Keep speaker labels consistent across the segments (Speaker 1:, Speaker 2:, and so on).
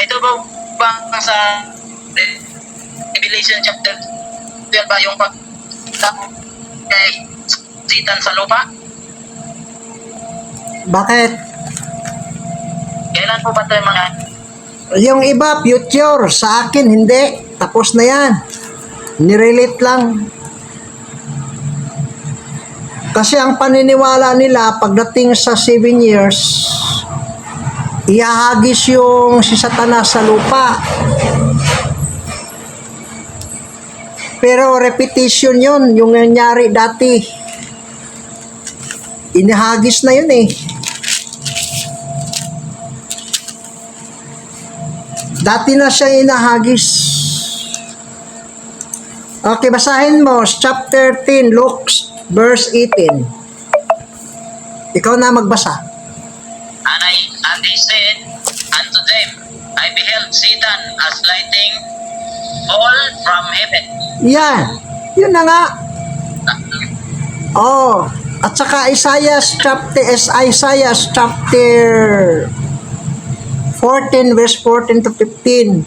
Speaker 1: ito ba sa Revelation chapter 12 ba yung pag kay Satan sa lupa?
Speaker 2: Bakit?
Speaker 1: Kailan po ba ito yung mga
Speaker 2: Yung iba, future. Sa akin, hindi. Tapos na yan. Nirelate lang. Kasi ang paniniwala nila, pagdating sa 7 years, ihahagis yung si Satanas sa lupa. Pero repetition yun, yung nangyari dati. Inihagis na yun eh. Dati na siya inahagis. Okay, basahin mo. Chapter 10, Luke, verse 18. Ikaw na magbasa.
Speaker 1: And they said unto them, I beheld Satan as lightning fall from heaven.
Speaker 2: Yan. Yun na nga. Oh. At saka Isaiah chapter 14 verse 14 to 15.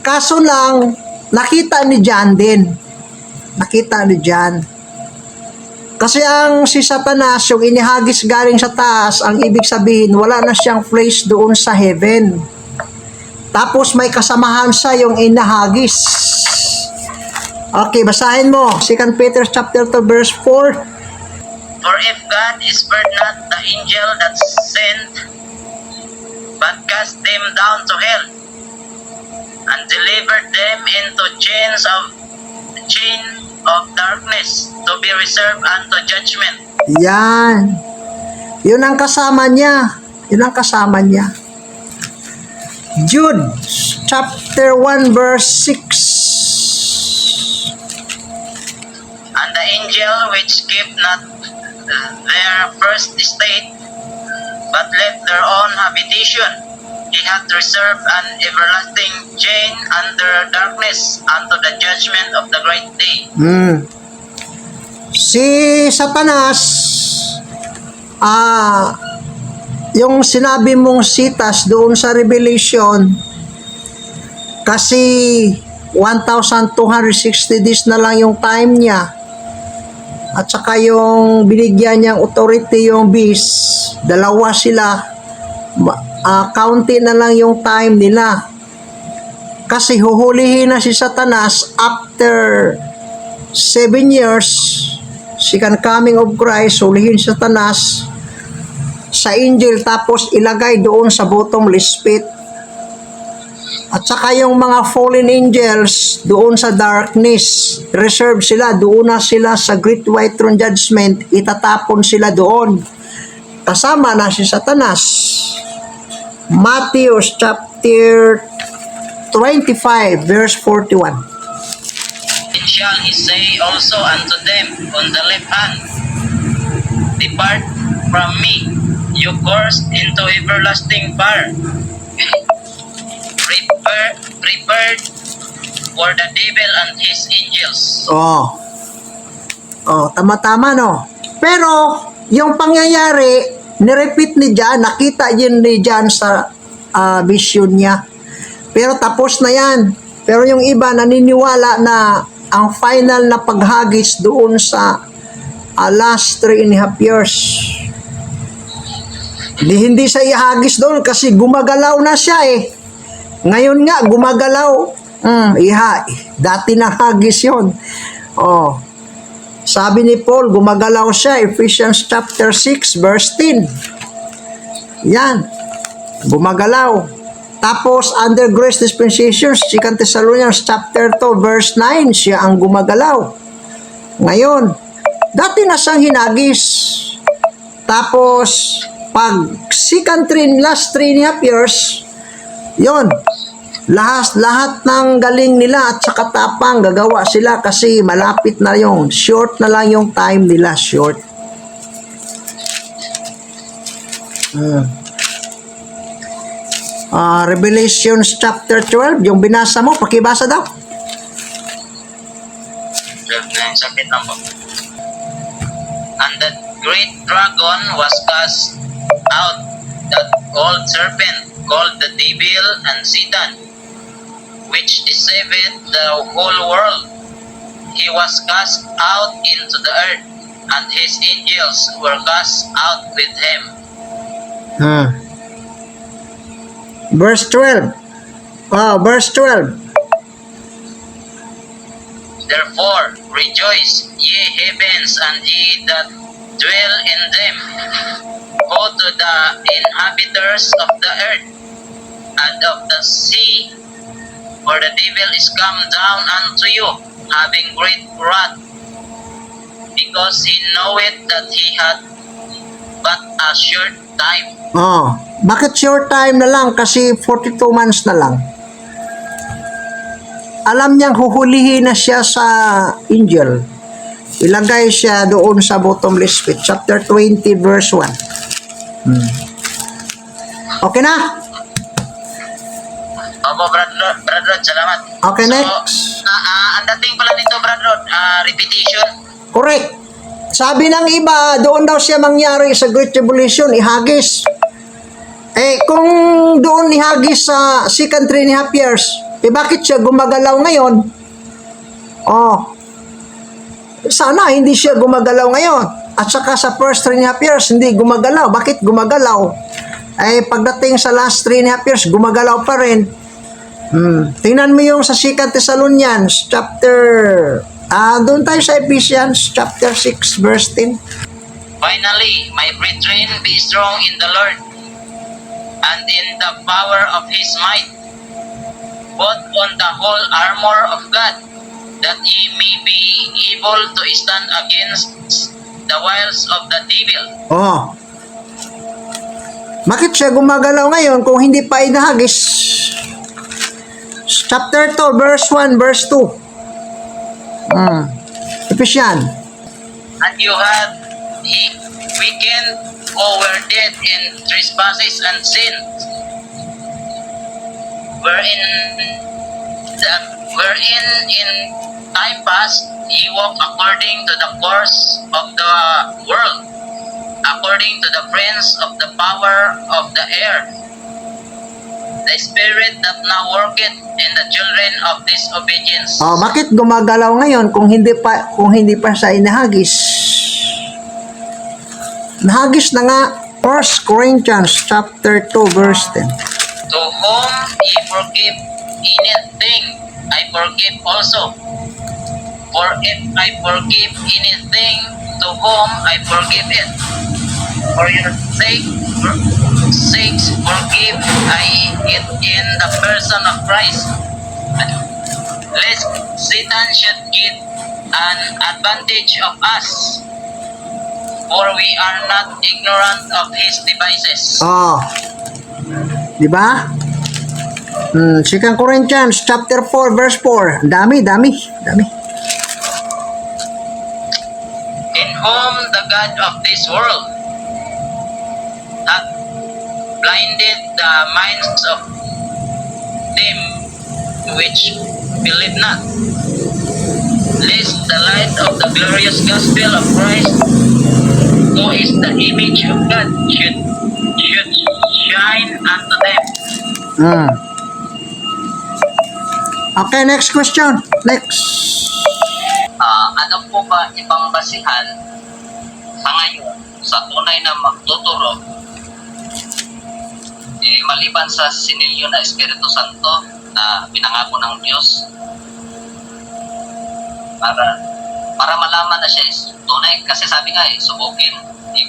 Speaker 2: Kaso lang, nakita ni John din. Nakita ni John. Kasi ang si Satanas, yung inihagis galing sa taas, ang ibig sabihin, wala na siyang place doon sa heaven. Tapos may kasamahan sa yung inahagis. Okay, basahin mo. 2 Peter chapter 2 verse 4.
Speaker 1: For if God spared not the angel that sent, but cast them down to hell, and delivered them into chain of darkness, to be reserved unto judgment.
Speaker 2: Yan. Yun ang kasama niya. Yun ang kasama niya. Jude, chapter 1, verse 6.
Speaker 1: And the angel which kept not their first estate, but left their own habitation, he hath reserved an everlasting chain under darkness unto the judgment of the great day.
Speaker 2: Si Satanas, yung sinabi mong sitas doon sa Revelation, kasi 1,260 days na lang yung time niya. At saka yung binigyan niyang authority yung beast, dalawa sila, kaunti na lang yung time nila. Kasi huhulihin na si Satanas after 7 years, second coming of Christ, hulihin si Satanas sa angel, tapos ilagay doon sa bottomless pit. At saka yung mga fallen angels doon sa darkness, reserve sila, doon na sila sa Great White Throne Judgment, itatapon sila doon. Kasama na si Satanas. Matthew chapter 25 verse 41.
Speaker 1: And shall he say also unto them on the left hand, Depart from me, you cursed, into everlasting fire, prepared for the devil and his angels.
Speaker 2: Tama-tama, no? Pero, yung pangyayari, nirepeat ni John, nakita yun ni John sa vision niya. Pero tapos na yan. Pero yung iba, naniniwala na ang final na paghagis doon sa last 3.5 years. Hindi siya ihagis doon kasi gumagalaw na siya eh. Ngayon nga, gumagalaw. Dati na hagis yun. Sabi ni Paul, gumagalaw siya. Ephesians chapter 6, verse 10. Yan. Gumagalaw. Tapos, under grace dispensations, 2 Thessalonians chapter 2, verse 9, siya ang gumagalaw. Ngayon, dati na siyang hinagis. Tapos, pag last 3.5 years, yon, lahat ng galing nila at saka tapang gagawa sila kasi malapit na yung short na lang yung time nila, short. Revelation chapter 12, yung binasa mo, pakibasa daw.
Speaker 1: Sakit lang po. And the great dragon was cast out, that old serpent, called the devil and Satan, which deceived the whole world. He was cast out into the earth, and his angels were cast out with him.
Speaker 2: Verse 12. Verse 12.
Speaker 1: Therefore rejoice, ye heavens, and ye that dwell in them. Woe to the inhabitants of the earth and of the sea, for the devil is come down unto you, having great wrath, because he knoweth that he had but a short time.
Speaker 2: Bakit short time na lang? Kasi 42 months na lang. Alam niyang huhulihin na siya sa angel. Ilagay siya doon sa bottomless pit. Chapter 20 verse 1. Okay na?
Speaker 1: Opo, Brad Rod, salamat.
Speaker 2: Okay,
Speaker 1: So,
Speaker 2: next.
Speaker 1: ang dating pala nito, Brad Rod, repetition.
Speaker 2: Correct. Sabi ng iba, doon daw siya mangyari sa Great Tribulation, ihagis. Kung doon ihagis sa second 3.5 years, bakit siya gumagalaw ngayon? Sana hindi siya gumagalaw ngayon. At saka sa first 3.5 years, hindi gumagalaw. Bakit gumagalaw? Pagdating sa last 3.5 years, gumagalaw pa rin. Tingnan mo yung sa 2 Thessalonians, chapter... doon tayo sa Ephesians, chapter 6, verse 10.
Speaker 1: Finally, my brethren, be strong in the Lord and in the power of His might. Put on the whole armor of God, that ye may be able to stand against the wiles of the devil.
Speaker 2: Bakit siya gumagalaw ngayon kung hindi pa inahagis? Chapter 2, verse 1, verse 2. Ephesians.
Speaker 1: And you had weakened who were dead in trespasses and sins, wherein in time past ye walk according to the course of the world, according to the prince of the power of the air, the spirit that now worketh in the children of disobedience.
Speaker 2: Bakit gumagalaw ngayon kung hindi pa siya inahagis? Nahagis na nga. 1 Corinthians chapter 2 verse 10.
Speaker 1: To whom ye forgive anything, I forgive also. For if I forgive anything, to whom I forgive it. For your sakes forgive I it in the person of Christ, lest Satan should get an advantage of us, for we are not ignorant of his devices.
Speaker 2: Di ba? 2 Corinthians chapter 4 verse 4. Dami.
Speaker 1: In whom the God of this world hath blinded the minds of them which believe not, lest the light of the glorious gospel of Christ, who is the image of God, should shine unto them.
Speaker 2: Okay, next question. Next.
Speaker 1: Ano po ba ibang basihan sa ngayon sa tunay na magtuturo maliban sa sinilyo na Espiritu Santo na pinangako ng Diyos para malaman na siya is tunay? Kasi sabi nga subukin.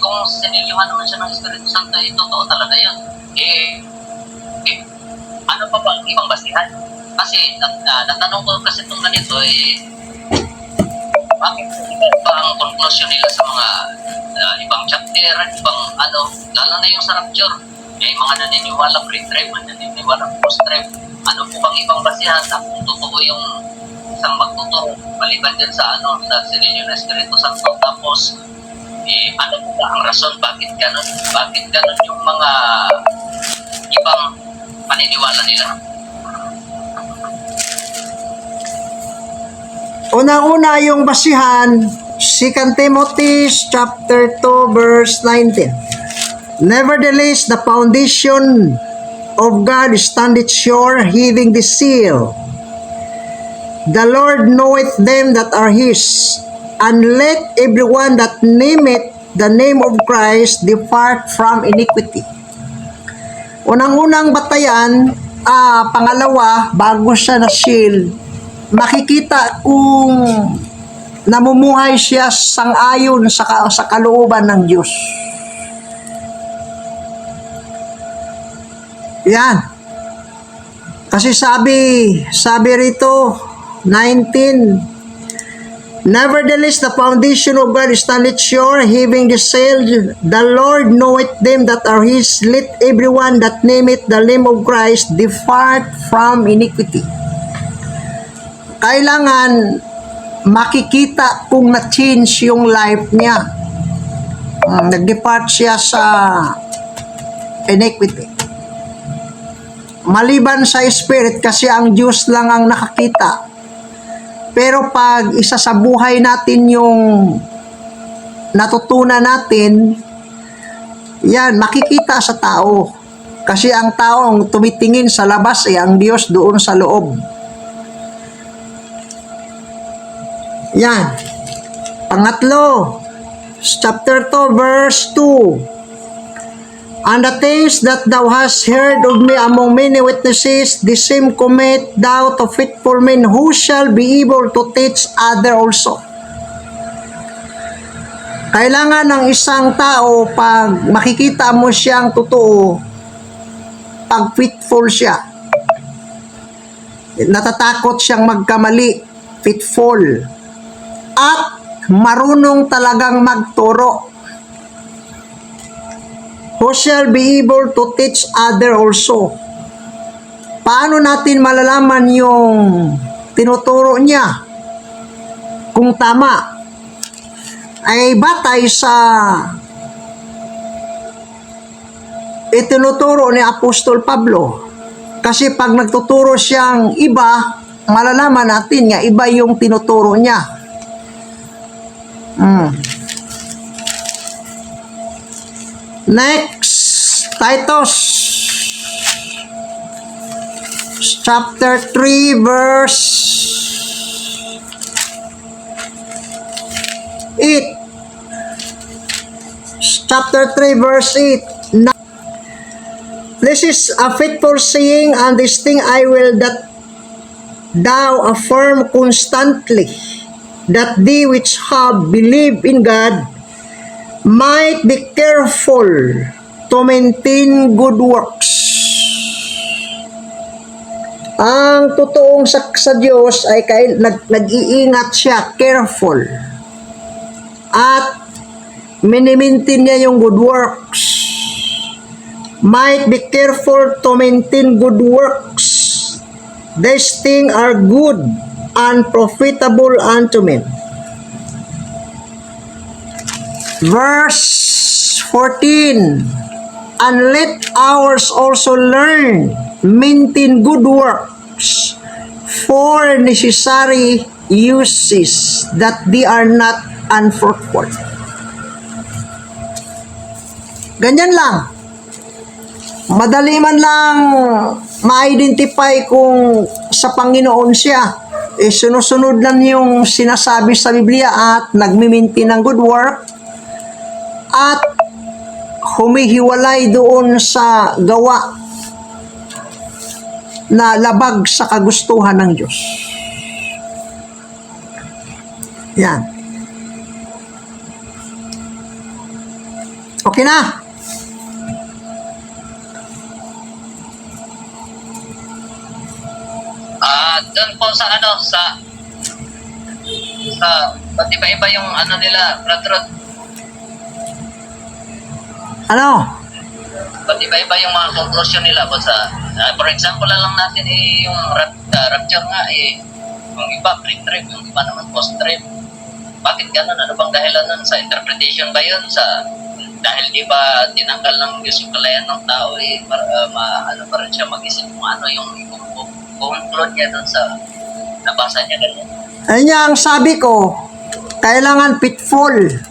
Speaker 1: Kung sinilyuhan naman siya ng Espiritu Santo, totoo talaga yun. Ano pa ba ang ibang basihan? Kasi natanong ko kasi itong ganito bakit ba ang conclusion nila sa mga ibang chapter, ibang lalo na yung sa rapture, may mga naniniwala pre-trib, naniniwala post-trib. Ano po bang ibang basihan na kung totoo yung isang magtuturo maliban din sa sa sinilyo na Espiritu Santo? Tapos ano po ba ang rason bakit ganun yung mga ibang paniniwala nila?
Speaker 2: Unang-una yung basihan, 2 Timothy chapter 2 verse 19. Nevertheless, the foundation of God standeth sure, having the seal. The Lord knoweth them that are his, and let everyone that nameth the name of Christ depart from iniquity. Unang-unang batayan, pangalawa, bago siya na seal, makikita kung namumuhay siya sang-ayon sa kalooban ng Diyos. Yan. Kasi sabi rito, 19, nevertheless, the foundation of God standeth sure, having the seal, the Lord knoweth them that are his, let everyone that nameth the name of Christ depart from iniquity. Kailangan makikita kung na-change yung life niya. Nag-depart siya sa iniquity. Maliban sa spirit, kasi ang Diyos lang ang nakakita. Pero pag isa sa buhay natin yung natutunan natin, yan, makikita sa tao. Kasi ang tao ang tumitingin sa labas, ang Diyos doon sa loob. Yan. Pangatlo, chapter 2, verse 2. And the things that thou hast heard of me among many witnesses, the same commit thou to faithful men who shall be able to teach other also. Kailangan ng isang tao, pag makikita mo siyang totoo, pag faithful siya, natatakot siyang magkamali, faithful, at marunong talagang magturo, who shall be able to teach other also. Paano natin malalaman yung tinuturo niya kung tama? Ay batay sa itinuturo ni Apostol Pablo. Kasi pag nagtuturo siyang iba, malalaman natin nga iba yung tinuturo niya. Next, Titus chapter 3 verse 8. Chapter 3 verse 8. Now, this is a faithful saying, and this thing I will that thou affirm constantly, that they which have believed in God might be careful to maintain good works. Ang totoong sa Diyos ay nag-iingat siya, careful. At minimintin niya yung good works. Might be careful to maintain good works. These things are good and profitable unto men. Verse 14, and let ours also learn, maintain good works for necessary uses, that they are not unfruitful. Ganyan lang. Madali man lang ma-identify kung sa Panginoon siya. Sinusunod lang yung sinasabi sa Biblia at nagmiminti ng good work, at humihiwalay doon sa gawa na labag sa kagustuhan ng Diyos. Yan. Okay na?
Speaker 1: Doon po sa ba't iba-iba yung nila, Brad.
Speaker 2: Ano?
Speaker 1: Ba't iba-iba yung mga conclusion nila po sa, for example lang natin yung rapture nga yung iba pre-trip, yung iba naman post-trip. Bakit gano'n? Ano bang dahilan nun? Sa interpretation ba yun? Dahil di ba tinanggal ng Diyos yung kalayan ng tao, pa rin siya mag-isip kung ano yung conclude niya dun sa nabasa niya ganyan.
Speaker 2: Ayun nga ang sabi ko, kailangan pitfall.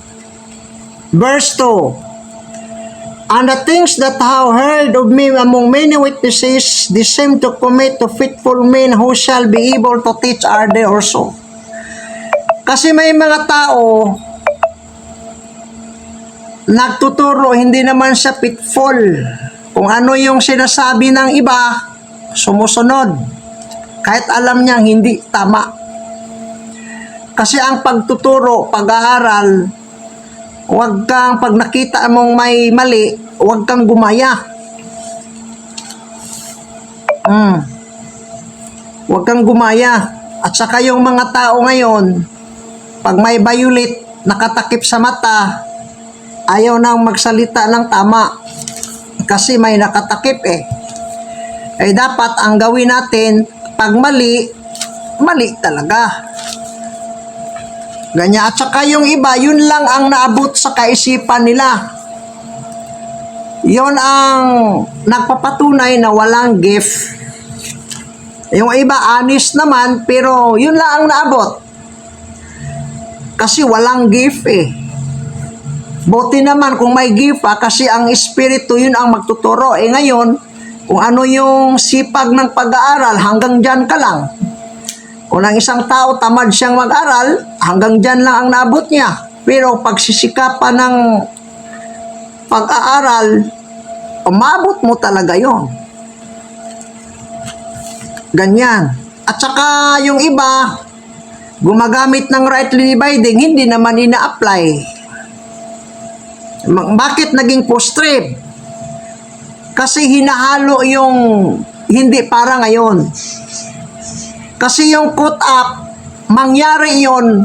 Speaker 2: Verse 2, And the things that thou heard of me among many witnesses, the same to commit to faithful men who shall be able to teach others also. Kasi may mga tao nagtuturo, hindi naman siya faithful. Kung ano yung sinasabi ng iba, sumusunod. Kahit alam niyang hindi tama. Kasi ang pagtuturo, pag-aaral, huwag kang, pag nakita mong may mali, huwag kang gumaya. Huwag kang gumaya. At saka yung mga tao ngayon, pag may violet, nakatakip sa mata, ayaw nang magsalita ng tama. Kasi may nakatakip eh. Eh dapat ang gawin natin, pag mali, mali talaga. Ganyan. At saka yung iba, yun lang ang naabot sa kaisipan nila. Yun ang nagpapatunay na walang gift. Yung iba, honest naman, pero yun lang ang naabot. Kasi walang gift eh. Buti naman kung may gift kasi ang espiritu yun ang magtuturo. Eh ngayon, kung ano yung sipag ng pag-aaral, hanggang dyan ka lang. Kung ang isang tao tamad siyang mag-aral, hanggang dyan lang ang naabot niya. Pero pagsisikapan ng pag-aaral, umabot mo talaga yon. Ganyan. At saka yung iba, gumagamit ng rightly dividing, hindi naman ina-apply. Bakit naging post-trib? Kasi hinahalo yung hindi para ngayon. Kasi yung caught up, mangyari yon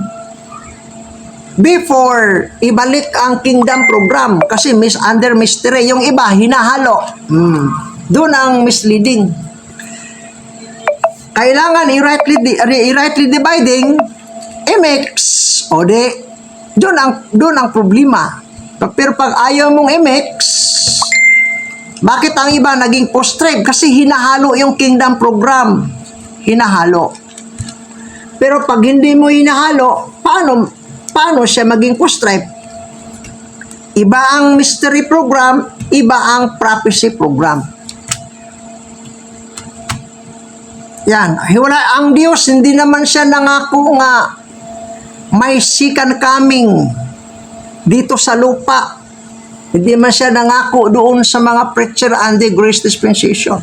Speaker 2: before ibalik ang kingdom program. Kasi under mystery. Yung iba, hinahalo. Doon ang misleading. Kailangan i-rightly dividing, i-mix, o di, doon ang problema. Pero pag ayaw mong i-mix, bakit ang iba naging post-trib? Kasi hinahalo yung kingdom program. Hinahalo. Pero pag hindi mo hinahalo, paano siya maging post-trib? Iba ang mystery program, iba ang prophecy program. Yan. Ang Diyos, hindi naman siya nangako nga may second coming dito sa lupa. Hindi man siya nangako doon sa mga preacher and the grace dispensation.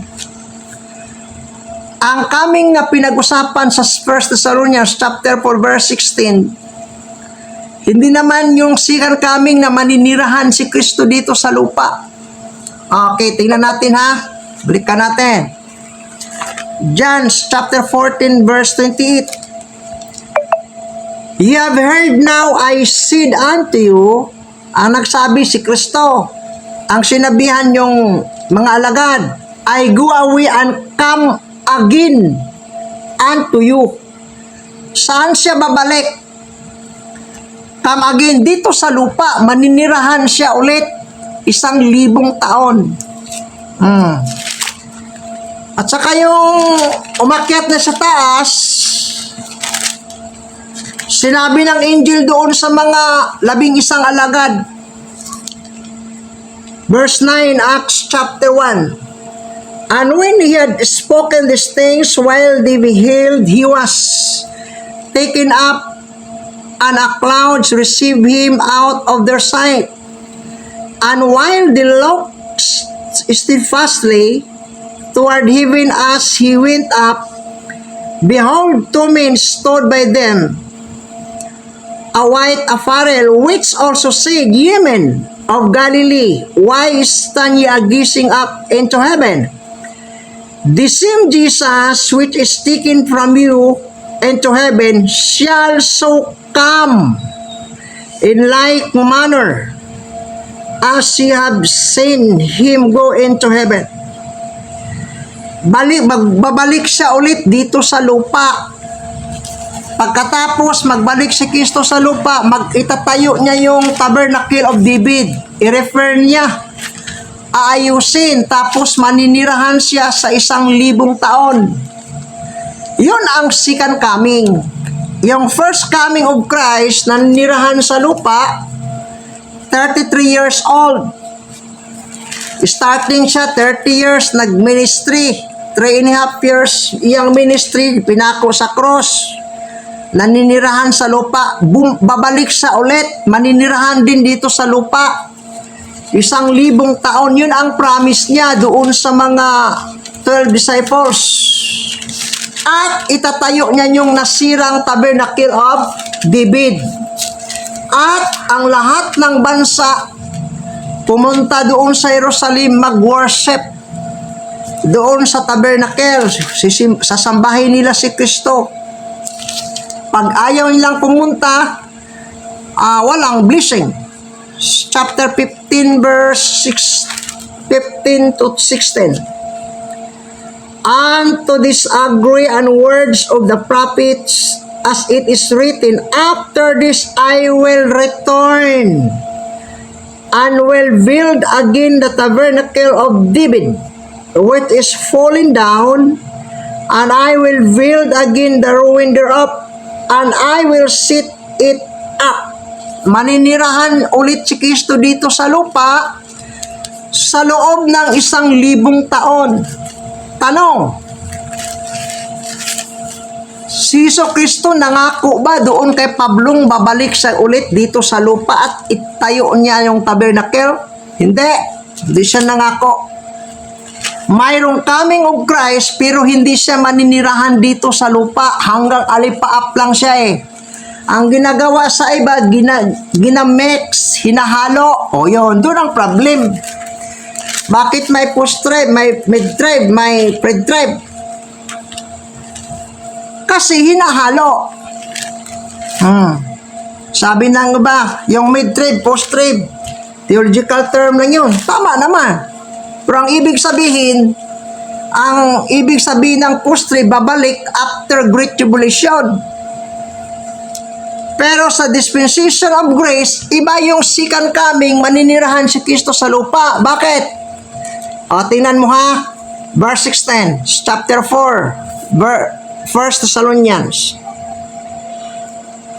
Speaker 2: Ang coming na pinag-usapan sa 1 Thessalonians chapter 4 verse 16, hindi naman yung second coming na maninirahan si Kristo dito sa lupa. Okay, tingnan natin ha. Balikan natin. John chapter 14 verse 28. You have heard now I said unto you, ang nagsabi si Kristo, ang sinabihan yung mga alagad, I go away and come again unto you. Saan siya babalik? Come again, dito sa lupa, maninirahan siya ulit 1,000 taon. At saka yung umakyat na sa taas, sinabi ng angel doon sa mga 11 alagad. Verse 9, Acts chapter 1. And when he had spoken these things while they beheld, he was taken up, and a cloud received him out of their sight. And while they looked steadfastly toward heaven as he went up, behold, 2 men stood by them, a white apparel, which also said, Ye men of Galilee, why stand ye gazing up into heaven? The same Jesus which is taken from you into heaven shall so come in like manner as ye have seen him go into heaven. Magbabalik siya ulit dito sa lupa. Pagkatapos magbalik si Kristo sa lupa, itatayo niya yung tabernacle of David. I-refer niya, aayusin, tapos maninirahan siya sa 1,000 taon. Yun ang second coming. Yung first coming of Christ, naninirahan sa lupa, 33 years old. Starting siya, 30 years, nag-ministry. 3.5 years, iyang ministry, pinako sa cross. Naninirahan sa lupa. Babalik sa ulit, maninirahan din dito sa lupa. 1,000 taon, yun ang promise niya doon sa mga 12 disciples. At itatayo niya yung nasirang tabernacle of David. At ang lahat ng bansa pumunta doon sa Jerusalem mag-worship doon sa tabernacle. Sasambahin nila si Kristo. Pag ayaw nilang pumunta, walang blessing. Chapter 15 verse 15 to 16. And to disagree on words of the prophets, as it is written, after this I will return and will build again the tabernacle of David, which is fallen down, and I will build again the ruin thereof, and I will set it up. Maninirahan ulit si Kristo dito sa lupa sa loob ng 1,000 taon. Tanong, si Kristo nangako ba doon kay Pablong babalik sa ulit dito sa lupa at itayo niya yung tabernacle? Hindi siya nangako. Mayroong coming of Christ pero hindi siya maninirahan dito sa lupa, hanggang alipaap lang siya eh. Ang ginagawa sa iba, ginamix, hinahalo. O yun, doon ang problem. Bakit may post-tribe, may mid-tribe, may pre-tribe? Kasi hinahalo. Sabi na nga ba, yung mid-tribe, post-tribe, theological term lang yun. Tama naman. Pero ang ibig sabihin ng post-tribe, babalik after Great Tribulation. Pero sa dispensation of grace, iba yung second coming, maninirahan si Kristo sa lupa. Bakit? O, tingnan mo ha. Verse 16, chapter 4, 1 Thessalonians.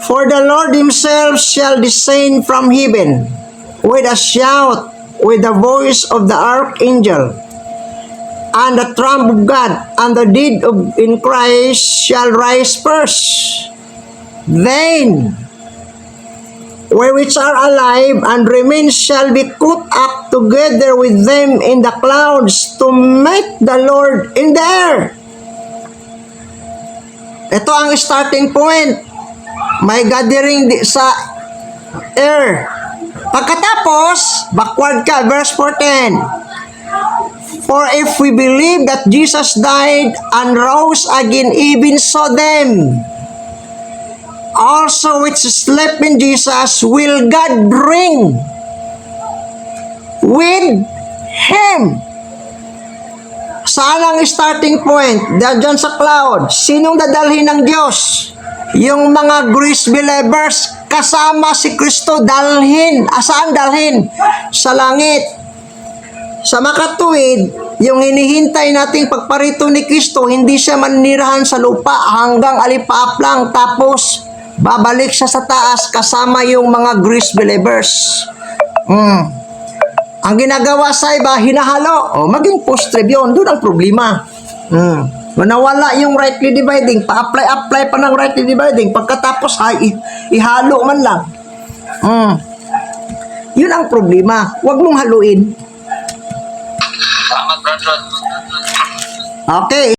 Speaker 2: For the Lord himself shall descend from heaven with a shout, with the voice of the archangel, and the trump of God, and the dead in Christ shall rise first. Then, we which are alive and remain shall be caught up together with them in the clouds to meet the Lord in the air. Ito ang starting point. May gathering sa air. Pagkatapos, backward ka, verse 14. For if we believe that Jesus died and rose again, even so them also which slept in Jesus will God bring with Him. Saan ang starting point? Diyan sa cloud. Sinong dadalhin ng Diyos? Yung mga Greece believers kasama si Kristo dalhin. Saan dalhin? Sa langit. Sa makatuwid, yung hinihintay nating pagparito ni Kristo, hindi siya manirahan sa lupa hanggang alipaap lang, tapos babalik siya sa taas kasama yung mga Greece believers. Ang ginagawa sa iba, hinahalo. Maging post-trib yun. Doon ang problema. Nawala yung rightly dividing. Pa-apply pa ng rightly dividing. Pagkatapos, ihalo man lang. Yun ang problema. Huwag mong haluin.
Speaker 1: Tama, brother.
Speaker 2: Okay.